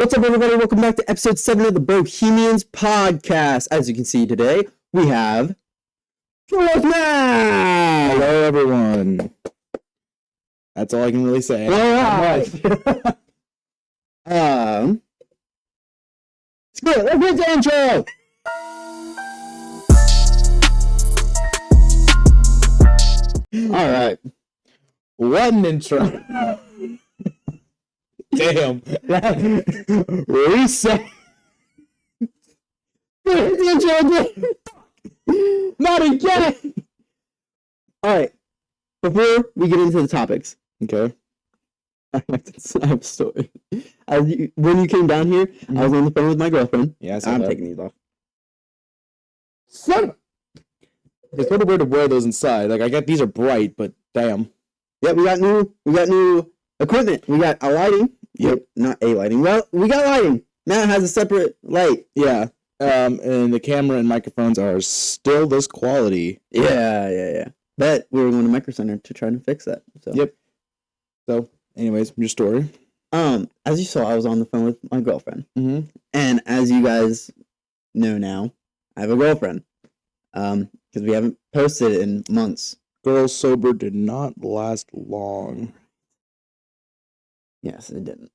What's up, everybody? Welcome back to episode 7 of the Bro-Hemians podcast. As you can see today, we have Matt. Hello, everyone. That's all I can really say. All right. It's good. Let's get the intro. All right. What an intro. Damn. Reset. Not again. All right. Before we get into the topics, Okay. I have a story. When you came down here, I was on the phone with my girlfriend. Yeah, I'm taking these off. It's sort of weird to wear those inside. Like, I get these are bright, but damn. Yeah, we got new equipment. We got a lighting. Yep, not a lighting. Well, we got lighting. Matt has a separate light. Yeah. And the camera and microphones are still this quality. Yeah. But we were going to Micro Center to try to fix that. So. Yep. So, anyways, your story. As you saw, I was on the phone with my girlfriend. Mm-hmm. And as you guys know now, I have a girlfriend. Because we haven't posted in months. Girls sober did not last long. Yes, it didn't.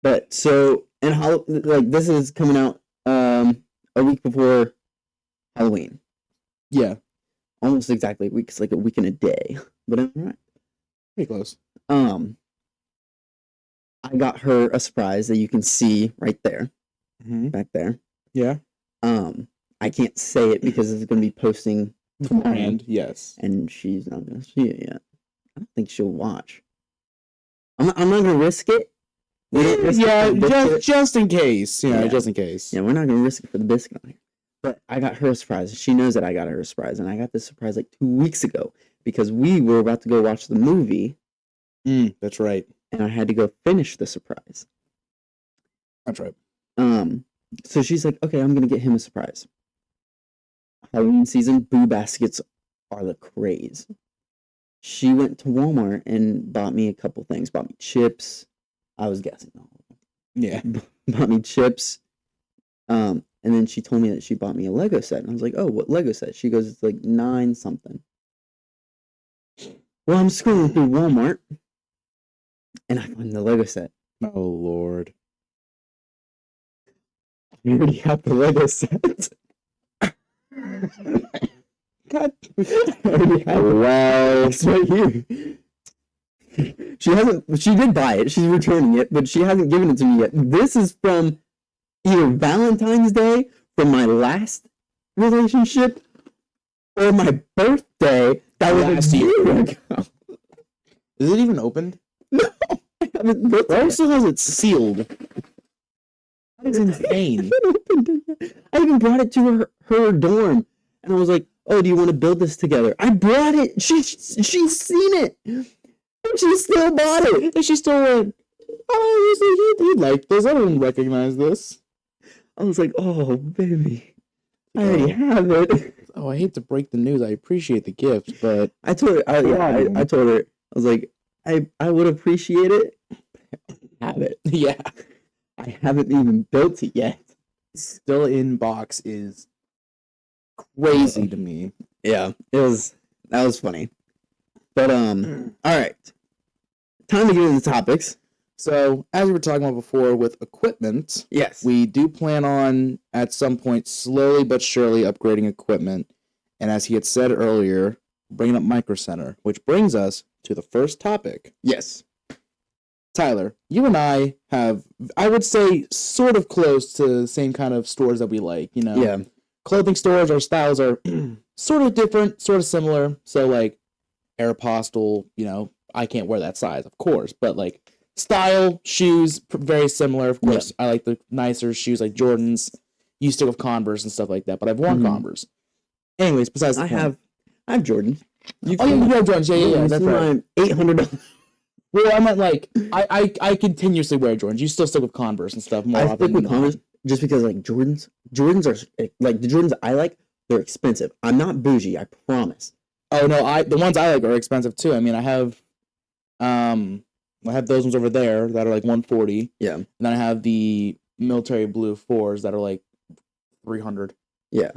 But so, this is coming out a week before Halloween. Yeah. Almost exactly a week. It's like a week and a day. But I'm right. Pretty close. I got her a surprise that you can see right there. Mm-hmm. Back there. Yeah. I can't say it because it's going to be posting tomorrow. And yes. And she's not going to see it yet. I don't think she'll watch. I'm not going to risk it. Just in case. Just in case. Yeah, we're not going to risk it for the biscuit on here. But I got her a surprise. She knows that I got her a surprise. And I got this surprise like 2 weeks ago. Because we were about to go watch the movie. That's right. And I had to go finish the surprise. That's right. So she's like, okay, I'm going to get him a surprise. Halloween season, boo baskets are the craze. She went to Walmart and bought me a couple things. Bought me chips. I was guessing. Yeah. Bought me chips. And then she told me that she bought me a Lego set. And I was like, oh, what Lego set? She goes, it's like 9 something. Well, I'm scrolling through Walmart. And I find the Lego set. Oh, Lord. You already have the Lego set. God. Wow. It's right here. She did buy it. She's returning it, but she hasn't given it to me yet. This is from either Valentine's Day from my last relationship or my birthday that was a year ago. Is it even opened? No. I haven't looked Why at it. still has it sealed? That is insane. I even brought it to her dorm. And I was like, oh, do you want to build this together? I brought it. She's seen it. And she still bought it. And she still went, oh, you like this. I don't recognize this. I was like, oh, baby. I already have it. Oh, I hate to break the news. I appreciate the gift, but... I told her, I told her, I was like, I would appreciate it. I have it. Yeah. I haven't even built it yet. Still in box is crazy to me. Yeah, that was funny. But all right. Time to get into the topics. So, as we were talking about before with equipment, Yes. we do plan on at some point slowly but surely upgrading equipment. And as he had said earlier, bringing up Micro Center, which brings us to the first topic. Yes. Tyler, you and I have, I would say, sort of close to the same kind of stores that we like, Yeah. Clothing stores, our styles are sort of different, sort of similar. So, like, Aeropostale, I can't wear that size, of course. But, like, style, shoes, very similar. Of course, I like the nicer shoes like Jordans. You stick with Converse and stuff like that, but I've worn Converse. Anyways, besides the point. I have Jordans. You have Jordans, yeah, that's right. $800. Well, I meant like I continuously wear Jordans. You still stick with Converse and stuff more I often. stick with Converse just because like Jordans are like the Jordans I like. They're expensive. I'm not bougie. I promise. Oh no, the ones I like are expensive too. I mean, I have I have those ones over there that are like 140. Yeah. And then I have the military blue 4s that are like 300. Yeah.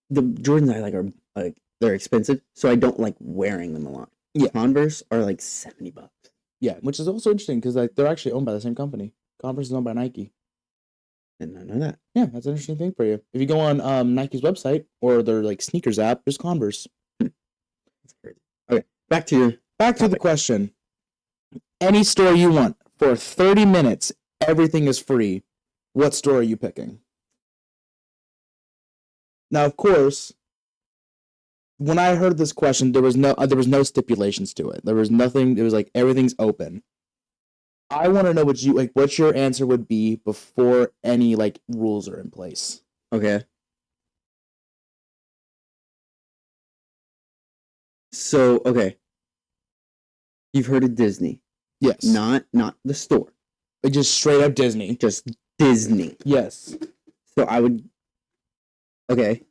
The Jordans I like are like they're expensive, so I don't like wearing them a lot. Yeah. Converse are like $70. Yeah, which is also interesting because like they're actually owned by the same company. Converse is owned by Nike. Didn't I know that? Yeah, that's an interesting thing for you. If you go on Nike's website or their like sneakers app, there's Converse. That's crazy. Okay, back to the question. Any store you want for 30 minutes, everything is free. What store are you picking? Now, of course, when I heard this question, there was no stipulations to it. There was nothing. It was like everything's open. I want to know what your answer would be before any like rules are in place. Okay. So, okay. You've heard of Disney. Yes. Not the store. Like just straight up Disney. Just Disney. Yes. So I would okay.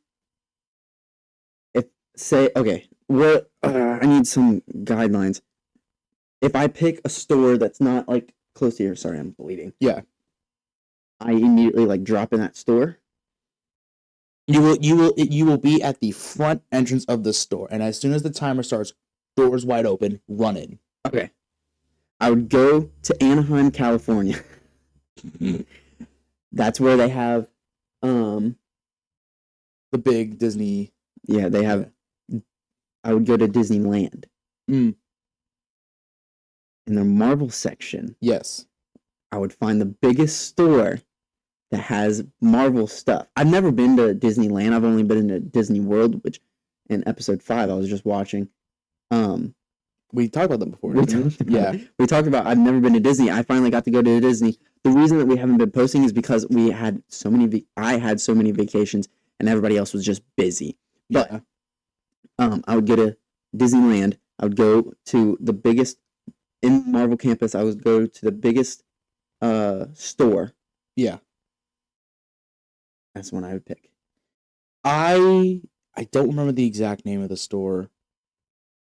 What I need some guidelines. If I pick a store that's not like close to here, sorry, I'm bleeding. Yeah. I immediately like drop in that store. You will be at the front entrance of the store, and as soon as the timer starts, doors wide open, run in. Okay. I would go to Anaheim, California. That's where they have the big Disney. Yeah, they have. I would go to Disneyland. Mm. In the Marvel section, Yes. I would find the biggest store that has Marvel stuff. I've never been to Disneyland. I've only been to Disney World, which in episode 5 I was just watching. We talked about that before. We talked about I've never been to Disney. I finally got to go to Disney. The reason that we haven't been posting is because we had so many. I had so many vacations, and everybody else was just busy. But I would go to Disneyland. I would go to the biggest in Marvel Campus. I would go to the biggest store. Yeah. That's one I would pick. I don't remember the exact name of the store.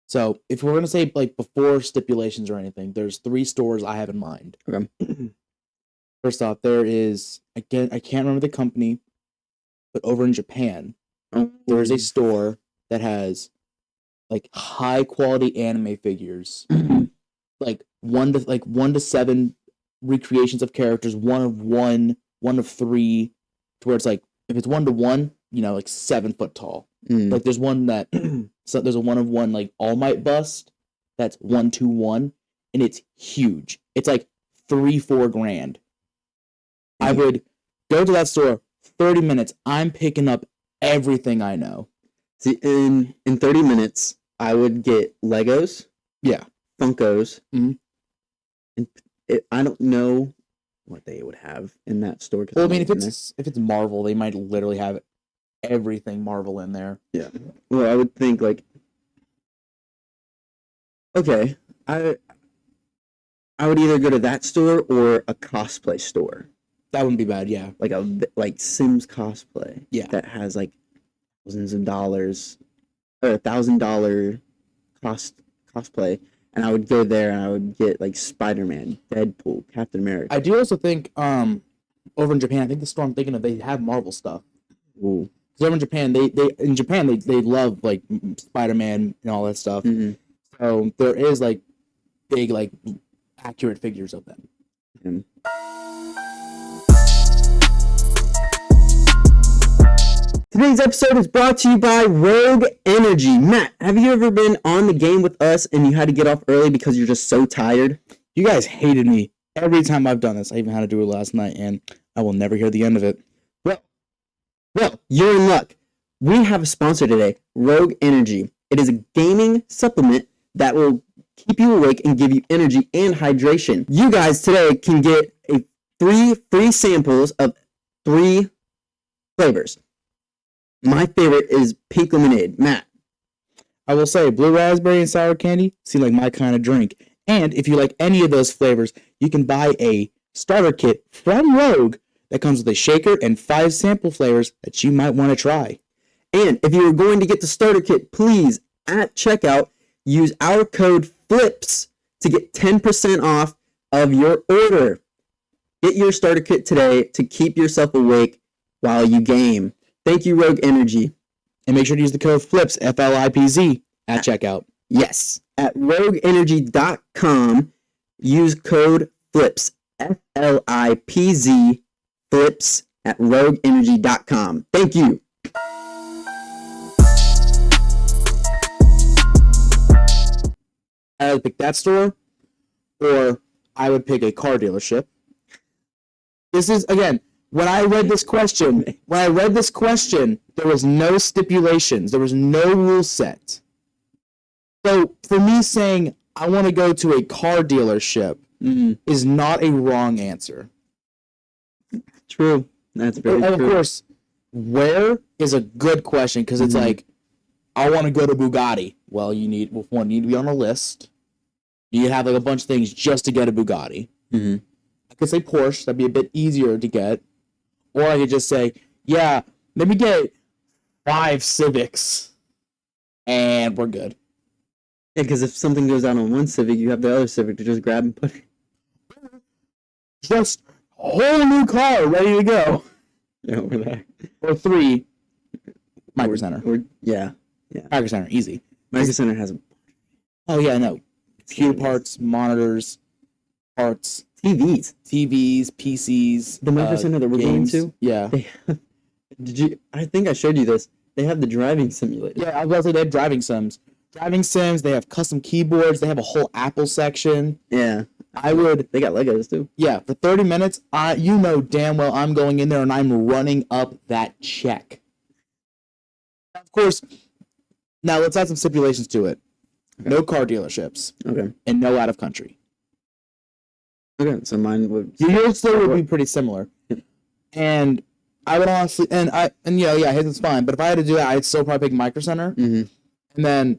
So if we're gonna say like before stipulations or anything, there's 3 stores I have in mind. Okay. First off, there is again I can't remember the company, but over in Japan, there is a store that has like high quality anime figures, like 1 to 7 recreations of characters, 1 of 1, 1 of 3, to where it's like if it's 1 to 1, like 7 foot tall. Like there's one that so there's a 1 of 1 like All Might bust that's 1-to-1, and it's huge. It's like $3-4 grand. I would go to that store 30 minutes. I'm picking up everything I know. See, in 30 minutes, I would get Legos. Yeah. Funkos. Mhm. And I don't know what they would have in that store. Well, I mean, if it's Marvel, they might literally have everything Marvel in there. Yeah. Well, I would think like, okay, I would either go to that store or a cosplay store. That wouldn't be bad. Yeah. Like Sims cosplay. Yeah. That has like thousands of dollars, or $1,000 cosplay. And I would go there and I would get like Spider-Man, Deadpool, Captain America. I do also think over in Japan, I think the store I'm thinking of, they have Marvel stuff. Ooh. Because over in Japan, they love like Spider-Man and all that stuff. Mm-hmm. So there is like big like accurate figures of them. Mm-hmm. Today's episode is brought to you by Rogue Energy. Matt, have you ever been on the game with us and you had to get off early because you're just so tired? You guys hated me every time I've done this. I even had to do it last night, and I will never hear the end of it. Well, you're in luck. We have a sponsor today, Rogue Energy. It is a gaming supplement that will keep you awake and give you energy and hydration. You guys today can get 3 free samples of 3 flavors. My favorite is pink lemonade. Matt. I will say blue raspberry and sour candy seem like my kind of drink. And if you like any of those flavors, you can buy a starter kit from Rogue that comes with a shaker and 5 sample flavors that you might want to try. And if you are going to get the starter kit, please, at checkout, use our code FLIPS to get 10% off of your order. Get your starter kit today to keep yourself awake while you game. Thank you, Rogue Energy. And make sure to use the code FLIPS, FLIPZ, at checkout. Yes, at rogueenergy.com, use code FLIPS, FLIPZ, FLIPS, at rogueenergy.com. Thank you. I would pick that store, or I would pick a car dealership. This is, again, when I read this question, there was no stipulations. There was no rule set. So for me saying I want to go to a car dealership is not a wrong answer. True. That's very true. Of course, where is a good question, because it's like, I want to go to Bugatti. Well, you need to be on a list. You need to have like a bunch of things just to get a Bugatti. I could say Porsche. That'd be a bit easier to get. Or I could just say, yeah, let me get 5 Civics, and we're good. Yeah, because if something goes out on one Civic, you have the other Civic to just grab and put it. Just a whole new car ready to go. Yeah, over there. Or 3 Micro Center. Yeah. Micro Center, easy. Micro Center has a... Oh, yeah, no. Computer parts, monitors, parts. TVs, PCs. The Micro Center that we're games. going to? Yeah. I think I showed you this. They have the driving simulator. Yeah, I was about to say they have driving sims. They have custom keyboards, they have a whole Apple section. Yeah. They got Legos too. Yeah, for 30 minutes, you know damn well I'm going in there and I'm running up that check. Of course, now let's add some stipulations to it. Okay. No car dealerships. Okay. And no out of country. Okay, so mine would... Yours still would be pretty similar. And I would honestly... his is fine. But if I had to do it, I'd still probably pick Micro Center. And then,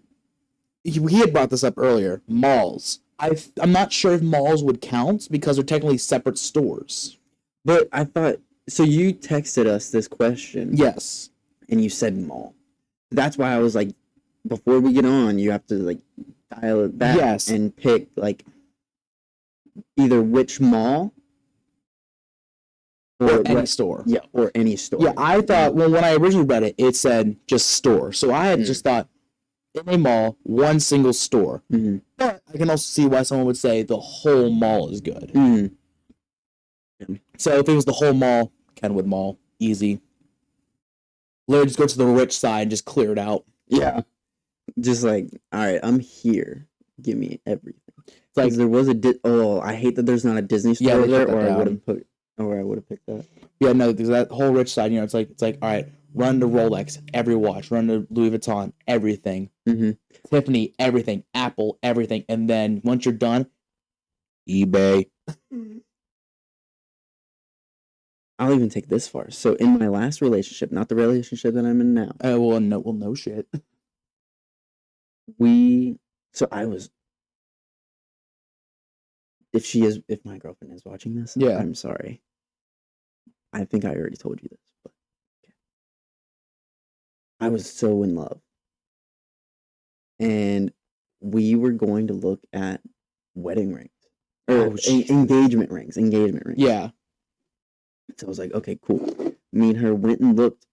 he had brought this up earlier. Malls. I'm not sure if malls would count because they're technically separate stores. But I thought... So you texted us this question. Yes. And you said mall. That's why I was like, before we get on, you have to like dial it back. Yes. And pick like either which mall or any store. Yeah, or any store. Yeah, I thought, well, when I originally read it, it said just store. So I had just thought, in a mall, one single store. But I can also see why someone would say the whole mall is good. So if it was the whole mall, Kenwood Mall, easy. Literally just go to the rich side and just clear it out. Yeah. Just like, all right, I'm here. Give me everything. It's like there was I hate that there's not a Disney store there, or I would have picked that. Yeah, no, because that whole rich side, it's like, all right, run to Rolex, every watch, run to Louis Vuitton, everything. Tiffany, everything, Apple, everything. And then once you're done, eBay. I'll even take this far. So in my last relationship, not the relationship that I'm in now. No shit. I was, if my girlfriend is watching this, yeah, I'm sorry. I think I already told you this, but okay. I was so in love. And we were going to look at wedding rings. Or engagement rings. Yeah. So I was like, okay, cool. Me and her went and looked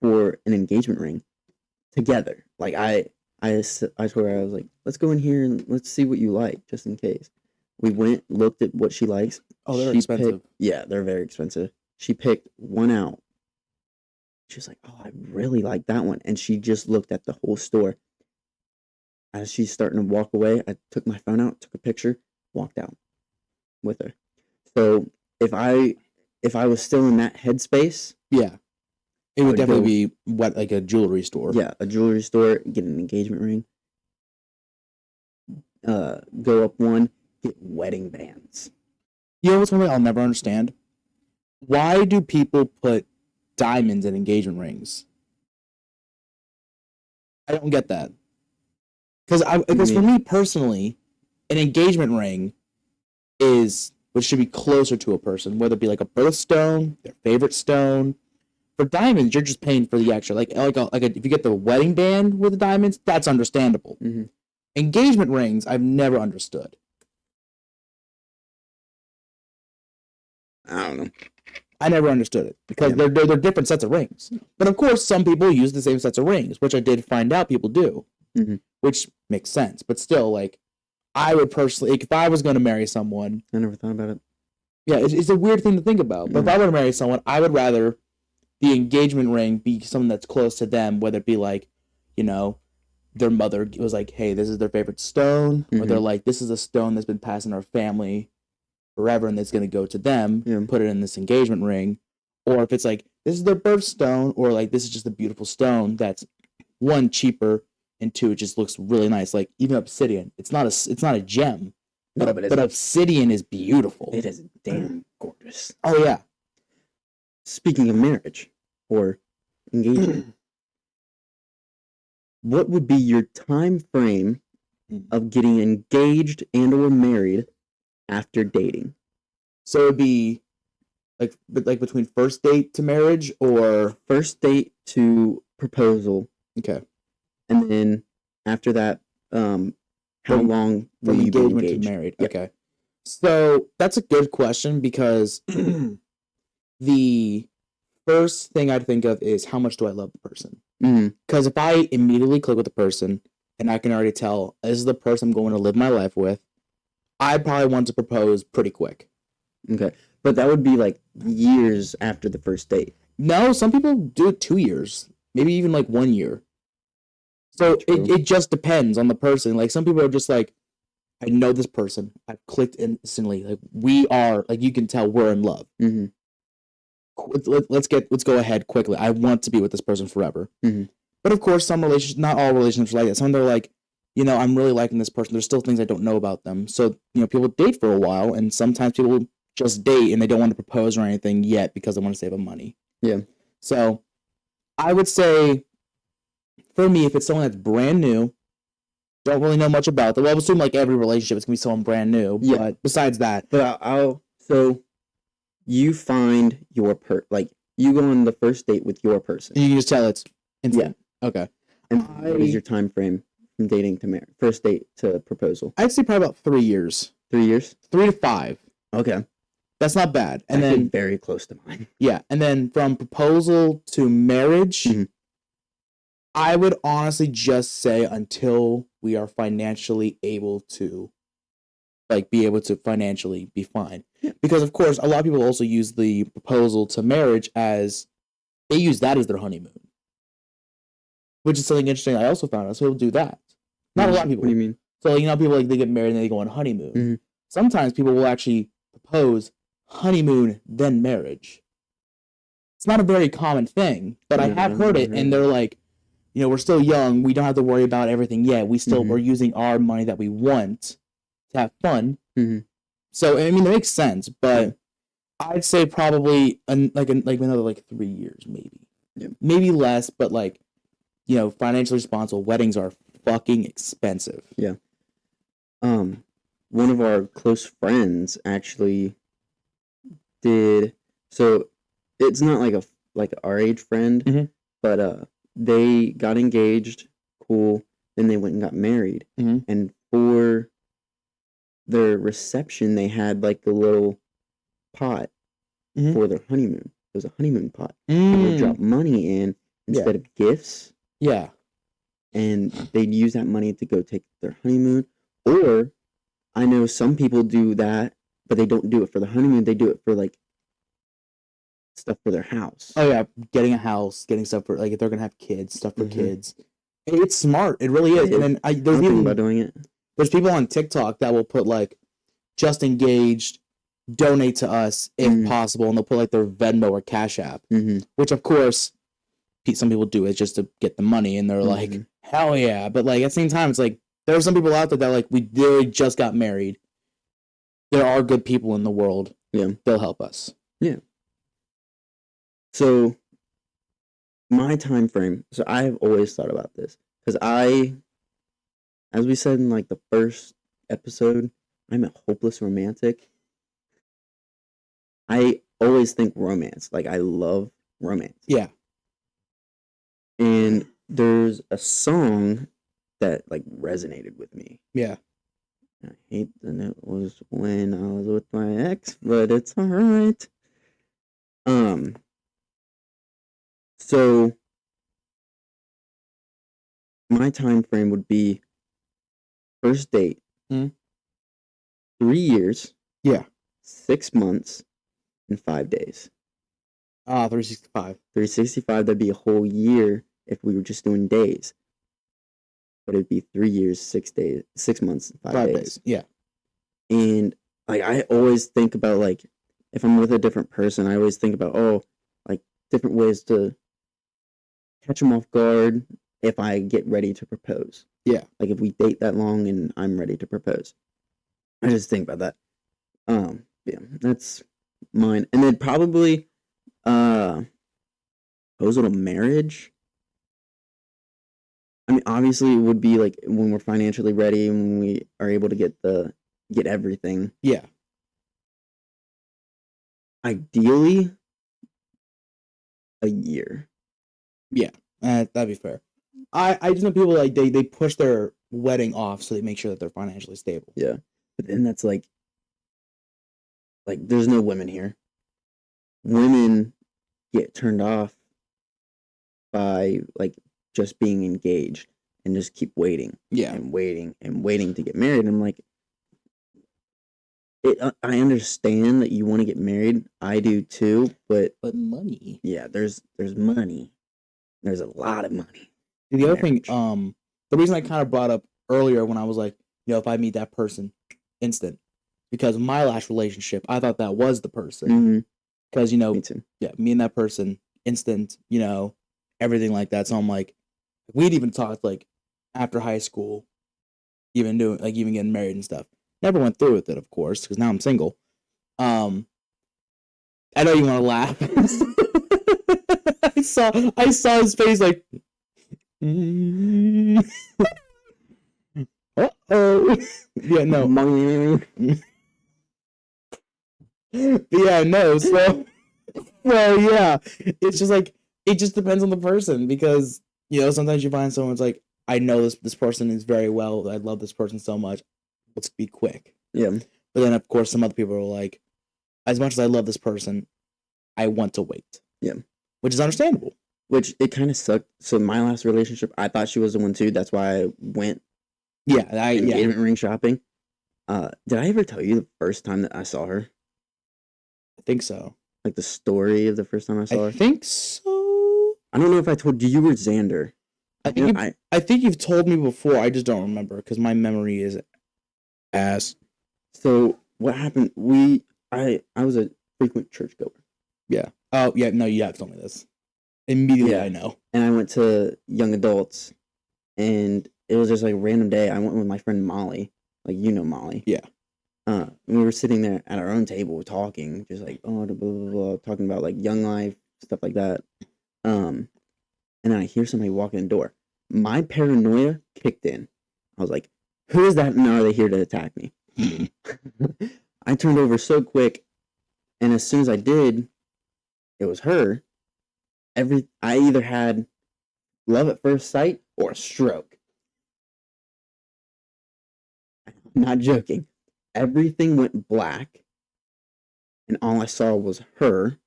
for an engagement ring together. Like I told her, I was like, let's go in here and let's see what you like, just in case. We went, looked at what she likes. Oh, they're expensive. Yeah, they're very expensive. She picked one out. She was like, oh, I really like that one. And she just looked at the whole store. As she's starting to walk away, I took my phone out, took a picture, walked out with her. So if I was still in that headspace, yeah, it would definitely be like a jewelry store. Yeah, a jewelry store, get an engagement ring. Go up one, get wedding bands. You know what's one thing I'll never understand? Why do people put diamonds in engagement rings? I don't get that. Because for me personally, an engagement ring is what should be closer to a person, whether it be like a birthstone, their favorite stone. For diamonds, you're just paying for the extra. If you get the wedding band with the diamonds, that's understandable. Engagement rings, I've never understood. I don't know. I never understood it because Yeah. they're different sets of rings. But of course, some people use the same sets of rings, which I did find out people do, Mhm. which makes sense. But still, like, I would personally, like, if I was going to marry someone, I never thought about it. yeah, it's a weird thing to think about. But if I were to marry someone, I would rather the engagement ring be something that's close to them, whether it be like, you know, their mother was like, hey, this is their favorite stone, or they're like, this is a stone that's been passed in our family forever and that's going to go to them, put it in this engagement ring. Or if it's like, this is their birthstone, or like, this is just a beautiful stone that's one, cheaper, and two, it just looks really nice. Like even obsidian, it's not a gem, No, but obsidian is beautiful. It is damn gorgeous. Oh yeah. Speaking of marriage or engagement, what would be your time frame of getting engaged and or married after dating? So it'd be like between first date to marriage, or First date to proposal, okay, and then after that, how long will from you be engagement engaged? to married? Yeah. Okay, so that's a good question because the first thing I'd think of is how much do I love the person? Because if I immediately click with the person and I can already tell this is the person I'm going to live my life with, I probably want to propose pretty quick. Okay, but that would be like years after the first date. No, some people do it 2 years, maybe even like 1 year. So it just depends on the person. Like some people are just like, I know this person. I've clicked instantly. Like we are, like you can tell we're in love. Let's go ahead quickly. I want to be with this person forever. But of course, some relationships, not all relationships are like that. Some they're like, I'm really liking this person. There's still things I don't know about them. So people date for a while, and sometimes people just date and they don't want to propose or anything yet because they want to save up money. Yeah. So I would say, for me, if it's someone that's brand new, don't really know much about them. Well, I would assume like every relationship is gonna be someone brand new. Yeah. But besides that, but so you find your like you go on the first date with your person. You can just tell it's instant. Yeah. Okay. And what is your time frame from dating to marriage? First date to proposal? I'd say probably about 3 years. 3 years? 3 to 5. Okay. That's not bad. And then very close to mine. Yeah, and then from proposal to marriage, I would honestly just say until we are financially able to be able to financially be fine. Yeah. Because of course, a lot of people also use the proposal to marriage as they use that as their honeymoon. Which is something interesting I also found out. So people do that. Not a lot of people. What do you mean? So people they get married and they go on honeymoon. Sometimes people will actually propose honeymoon then marriage. It's not a very common thing, but I have heard it, and they're like, we're still young, we don't have to worry about everything yet. We still we're using our money that we want to have fun. So I mean, it makes sense, but I'd say probably another 3 years, maybe. Yeah. Maybe less, but financially responsible. Weddings are fucking expensive. Yeah. One of our close friends actually did, so it's not like our age friend, but they got engaged, cool, then they went and got married, and for their reception they had like a little pot for their honeymoon. It was a honeymoon pot. And they dropped money in instead of gifts. Yeah. And they'd use that money to go take their honeymoon. Or I know some people do that, but they don't do it for the honeymoon. They do it for stuff for their house. Oh yeah, getting a house, getting stuff for if they're gonna have kids, stuff for kids. It's smart. It really is. And then there's even about doing it. There's people on TikTok that will put just engaged, donate to us if possible, and they'll put their Venmo or Cash App, which of course some people do it just to get the money, and they're like, hell yeah. But at the same time, it's there are some people out there that we literally just got married. There are good people in the world. Yeah, they'll help us. Yeah. So my time frame. So I've always thought about this because as we said in the first episode, I'm a hopeless romantic. I always think romance. I love romance. Yeah. And there's a song that resonated with me. Yeah. I hate that it was when I was with my ex, but it's alright. So my time frame would be first date, Mhm. 3 years, Yeah. 6 months, and 5 days. 365. 365, that'd be a whole year if we were just doing days. But it'd be 3 years, 6 days, 6 months, and 5 5 days. days. Yeah. And like I always think about like if I'm with a different person, I always think about like different ways to catch them off guard if I get ready to propose. Yeah. Like if we date that long and I'm ready to propose. I just think about that. Yeah, that's mine. And then probably proposal to marriage. I mean, obviously it would be like when we're financially ready and when we are able to get everything. Yeah. Ideally a year. Yeah. That'd be fair. I just know people like they push their wedding off so they make sure that they're financially stable. Yeah. But then that's like there's no women here. Women get turned off by like just being engaged and just keep waiting Yeah. and waiting and waiting to get married. And I'm like, I understand that you want to get married. I do too, but money. yeah, there's money. There's a lot of money. The other thing, Marriage. the reason I kind of brought up earlier when I was like, if I meet that person, instant, because my last relationship, I thought that was the person, Mhm. because Me too. yeah, me and that person, instant, everything like that. So I'm like, we'd even talked like after high school, even getting married and stuff. Never went through with it, of course, because now I'm single. I know you want to laugh. I saw his face like. Uh-oh. Yeah, no. Yeah, no. So, well, yeah. It's just like it just depends on the person because sometimes you find someone's like, I know this person is very well. I love this person so much. Let's be quick. Yeah. But then, of course, some other people are like, as much as I love this person, I want to wait. Yeah. Which is understandable. Which it kind of sucked. So my last relationship, I thought she was the one too. That's why I went. Yeah, engagement ring shopping. Did I ever tell you the first time that I saw her? I think so. Like the story of the first time I saw her. I think so. I don't know if I told you. You were Xander. I think you've told me before. I just don't remember because my memory is ass. So what happened? I was a frequent churchgoer. Yeah. Oh yeah. No, you have told me this. Immediately, yeah. I know. And I went to young adults, and it was just like a random day. I went with my friend Molly. Like Molly. Yeah. We were sitting there at our own table talking, just like blah, blah, blah, blah, talking about like young life stuff like that. And then I hear somebody walk in the door. My paranoia kicked in. I was like, "Who is that? And are they here to attack me?" I turned over so quick, and as soon as I did, it was her. I either had love at first sight or a stroke. I'm not joking. Everything went black, and all I saw was her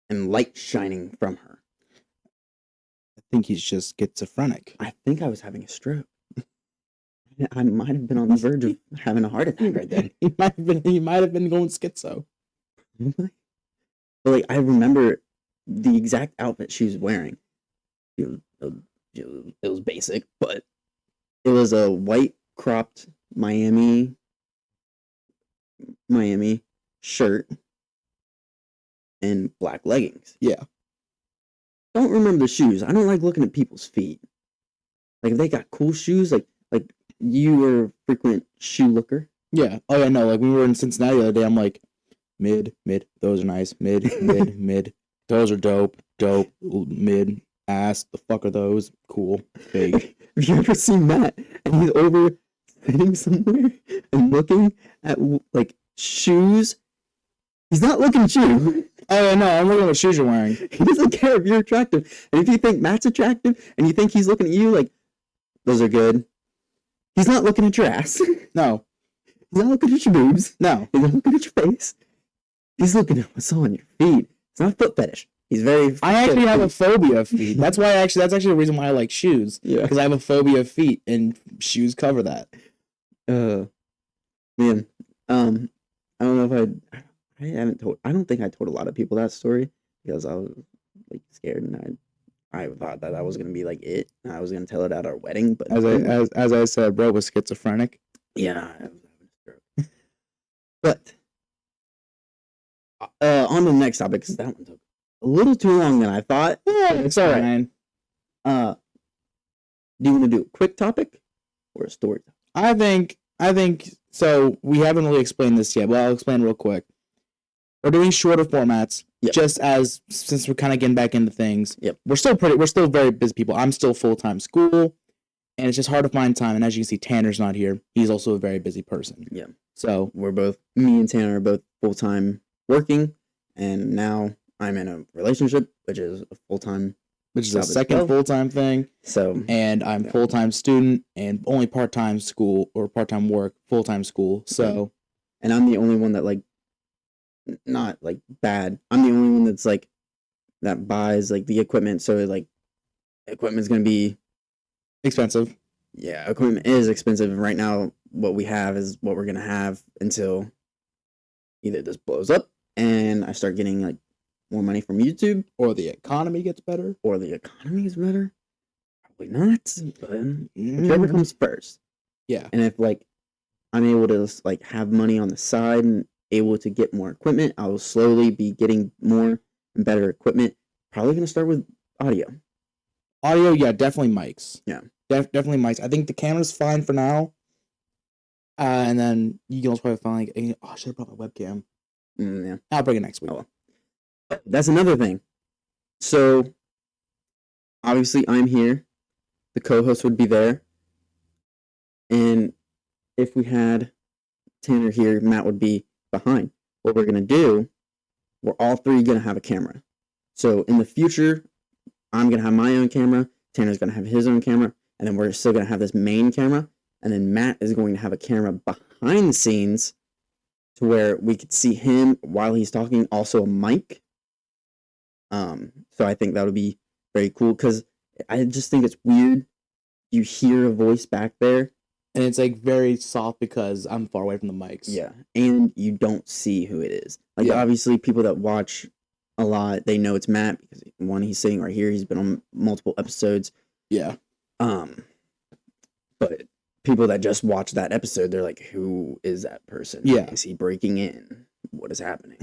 and light shining from her. I think he's just schizophrenic. I think I was having a stroke. I might have been on the verge of having a heart attack right there. He might have been going schizo. But like I remember the exact outfit she was wearing. It was basic, but it was a white cropped Miami shirt and black leggings. Yeah. Don't remember the shoes. I don't like looking at people's feet. Like if they got cool shoes, like you were a frequent shoe looker. Yeah. Oh yeah, no, like we were in Cincinnati the other day, I'm like, mid, those are nice, mid, those are dope, mid, ass, the fuck are those? Cool, fake. Have you ever seen Matt and he's over sitting somewhere and looking at like shoes? He's not looking at you. Oh no, I'm looking at what shoes you're wearing. He doesn't care if you're attractive. And if you think Matt's attractive and you think he's looking at you like, those are good. He's not looking at your ass. No. He's not looking at your boobs. No. He's not looking at your face. He's looking at what's on your feet. It's not a foot fetish. He's very. I actually have a phobia of feet. That's actually the reason why I like shoes. Yeah. Because I have a phobia of feet, and shoes cover that. Man. I don't know if I haven't told. I don't think I told a lot of people that story because I was like scared, and I thought that was gonna be like it. And I was gonna tell it at our wedding, but As I said, bro was schizophrenic. yeah, I was having a stroke. But on to the next topic, because that one took a little too long than I thought. Yeah, it's all right. Do you want to do a quick topic or a story? I think so. We haven't really explained this yet, but I'll explain real quick. We're doing shorter formats, Yep. just as since we're kind of getting back into things. Yep. We're still very busy people. I'm still full-time school, and it's just hard to find time. And as you can see, Tanner's not here. He's also a very busy person. Yeah. So Me and Tanner are both full-time working, and now I'm in a relationship, which is a full-time. which is a job as second well. full-time thing, So and I'm Yeah. full-time student and only part-time school or part-time work, full-time school. So and I'm the only one that like, not like bad. I'm the only one that's like that buys like the equipment. So like, equipment's gonna be expensive. yeah, equipment is expensive. And right now, what we have is what we're gonna have until either this blows up and I start getting like more money from YouTube, Or the economy gets better. or the economy is better. Probably not, but whichever comes first. Yeah. And if like I'm able to like have money on the side and able to get more equipment, I will slowly be getting more and better equipment. Probably gonna start with audio. Audio, yeah, definitely mics. Yeah. Definitely mics. I think the camera's fine for now. And then you can also probably find like, I should have brought my webcam. Yeah. I'll bring it next week. Oh, well. That's another thing. So obviously I'm here. The co-host would be there. And if we had Tanner here, Matt would be behind. What we're gonna do, we're all three gonna have a camera. So in the future, I'm gonna have my own camera, Tanner's gonna have his own camera, and then we're still gonna have this main camera, and then Matt is going to have a camera behind the scenes to where we could see him while he's talking, also a mic. So I think that would be very cool because I just think it's weird. You hear a voice back there. And it's like very soft because I'm far away from the mics. Yeah. And you don't see who it is. Like, Yeah. obviously, people that watch a lot, they know it's Matt because one, he's sitting right here. He's been on multiple episodes. Yeah. But people that just watch that episode, they're like, who is that person? Yeah. Is he breaking in? What is happening?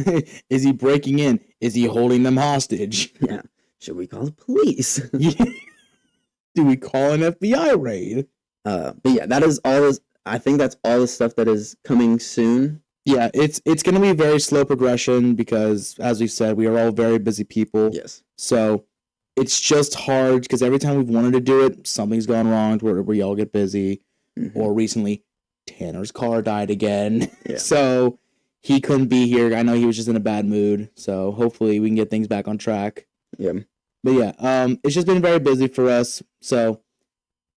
Is he breaking in? Is he holding them hostage? Yeah. Should we call the police? Do we call an FBI raid? But yeah, that is all this. I think that's all the stuff that is coming soon. Yeah, it's going to be very slow progression because, as we said, we are all very busy people. Yes. So it's just hard because every time we've wanted to do it, something's gone wrong where we all get busy. Mhm. Or recently, Tanner's car died again. Yeah. So he couldn't be here. I know he was just in a bad mood. So hopefully we can get things back on track. Yeah. But yeah, it's just been very busy for us. So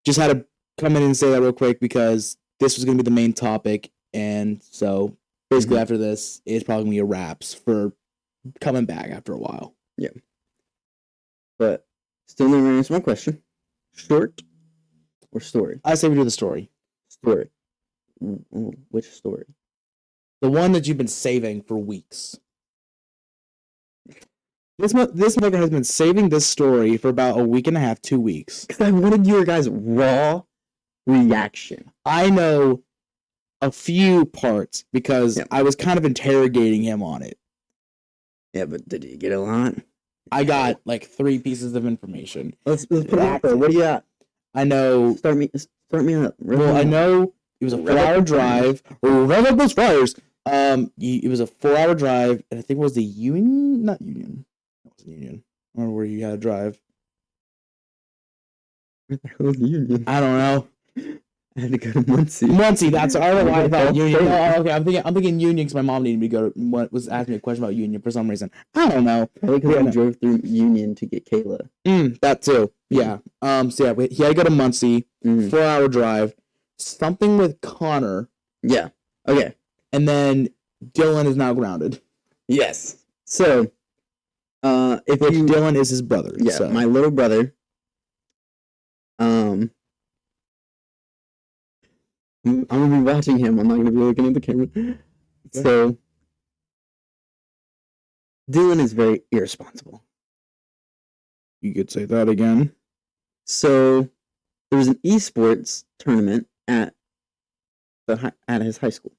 just had to come in and say that real quick because this was going to be the main topic. And so basically after this, it's probably going to be a wraps for coming back after a while. Yeah. But still never answered my question. Short or story? I say we do the story. Story. Which story? The one that you've been saving for weeks. This motherfucker has been saving this story for about a week and a half, 2 weeks. Because I wanted your guys' raw reaction. I know a few parts because Yeah. I was kind of interrogating him on it. Yeah, but did you get a lot? I got like 3 pieces of information. Let's put it out there. What do you got? I know. Start me up. Well, I know it was a 4-hour drive. Rev up those fires. It was a 4-hour drive, and I think it was the Union, not Union. It wasn't Union. I don't remember where you had to drive. Where the hell is Union? I don't know. I had to go to Muncie. Muncie. That's I don't know why I thought Union. Oh, Oh, okay. I'm thinking Union because my mom needed me to go. Was asking me a question about Union for some reason. I don't know. Probably because Yeah, I no. drove through Union to get Kayla. That too. Yeah. So yeah, he had to go to Muncie. Mhm. 4-hour drive. Something with Connor, Yeah. Okay. and then Dylan is now grounded. Yes. So, If Which you, Dylan is his brother. yeah, so. my little brother. I'm gonna be watching him. I'm not gonna be looking at the camera. Okay. So, Dylan is very irresponsible. You could say that again. So, there was an esports tournament at his high school.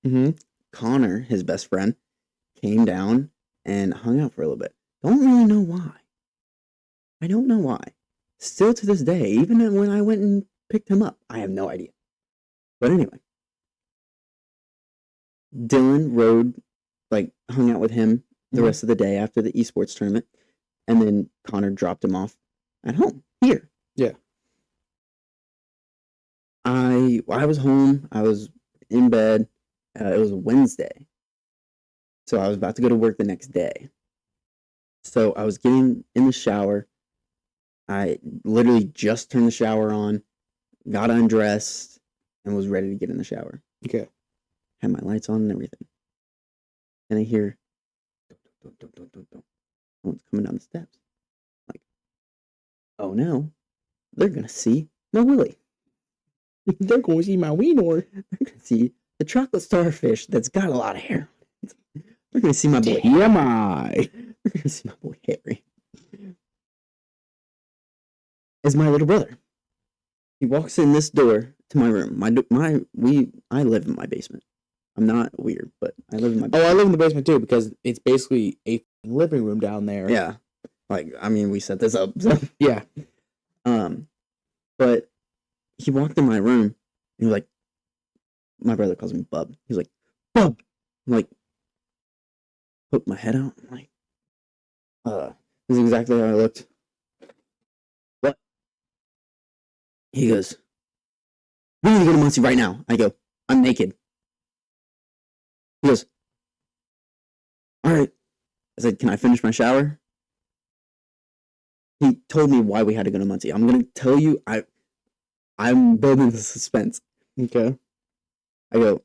Mm-hmm. Connor, his best friend, came down and hung out for a little bit. Don't really know why. I don't know why. Still to this day, even when I went and picked him up, I have no idea. But anyway, Dylan hung out with him the rest of the day after the esports tournament, and then Connor dropped him off at home here. Yeah. I was home. I was in bed. It was a Wednesday, so I was about to go to work the next day. So I was getting in the shower. I literally just turned the shower on, got undressed, and was ready to get in the shower. Okay. Had my lights on and everything. And I hear, someone's coming down the steps. I'm like, oh no, they're gonna see my willy. They're going to see my wiener. They're gonna see the chocolate starfish that's got a lot of hair. They're gonna see my boy. TMI. They're gonna see my boy Harry. Is my little brother. He walks in this door to my room. I live in my basement. I'm not weird, but I live in my basement. Oh, I live in the basement too because it's basically a living room down there. Yeah. We set this up. So. Yeah. But he walked in my room and he was like, my brother calls me Bub. He's like, Bub. I'm like, poke my head out. I'm like, this is exactly how I looked. What? He goes, we need to go to Muncie right now. I go, I'm naked. He goes, all right. I said, can I finish my shower? He told me why we had to go to Muncie. I'm going to tell you, I'm building the suspense. Okay. I go,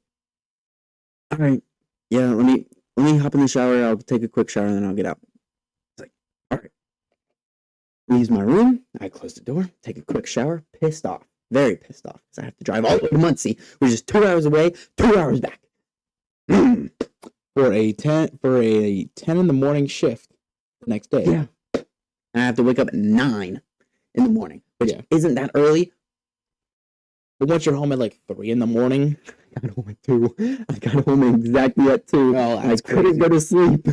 all right, yeah, let me hop in the shower. I'll take a quick shower and then I'll get out. It's like, all right. Leaves my room. I close the door, take a quick shower, pissed off, very pissed off because I have to drive all the way to Muncie, which is 2 hours away, 2 hours back. For a 10 in the morning shift the next day. Yeah. And I have to wake up at 9 in the morning, which isn't that early. But once you're home at like 3 in the morning, I got home at 2. I got home exactly at 2. Oh, I couldn't go to sleep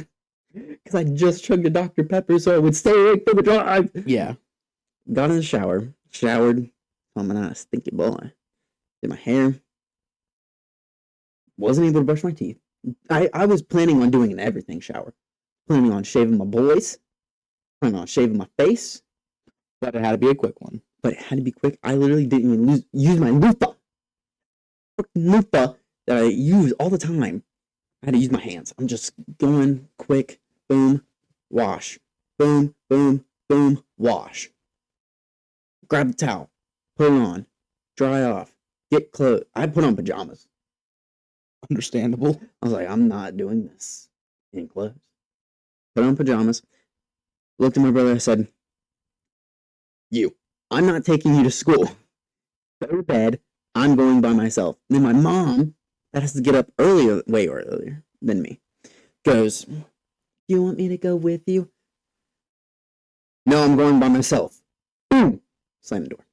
because I just chugged a Dr. Pepper so I would stay awake for the drive. Yeah. Got in the shower, showered. I'm not a stinky boy. Did my hair. Wasn't able to brush my teeth. I was planning on doing an everything shower. Planning on shaving my boys. Planning on shaving my face. But it had to be a quick one. But it had to be quick. I literally didn't even use my loofah. Loofah that I use all the time. I had to use my hands. I'm just going quick. Boom. Wash. Boom. Boom. Boom. Wash. Grab the towel. Put it on. Dry off. Get clothes. I put on pajamas. Understandable. I was like, I'm not doing this in clothes. Put on pajamas. Looked at my brother. I said, I'm not taking you to school. Go to bed. I'm going by myself. And then my mom, that has to get up way earlier than me, goes, do you want me to go with you? No, I'm going by myself. Boom. Slam the door.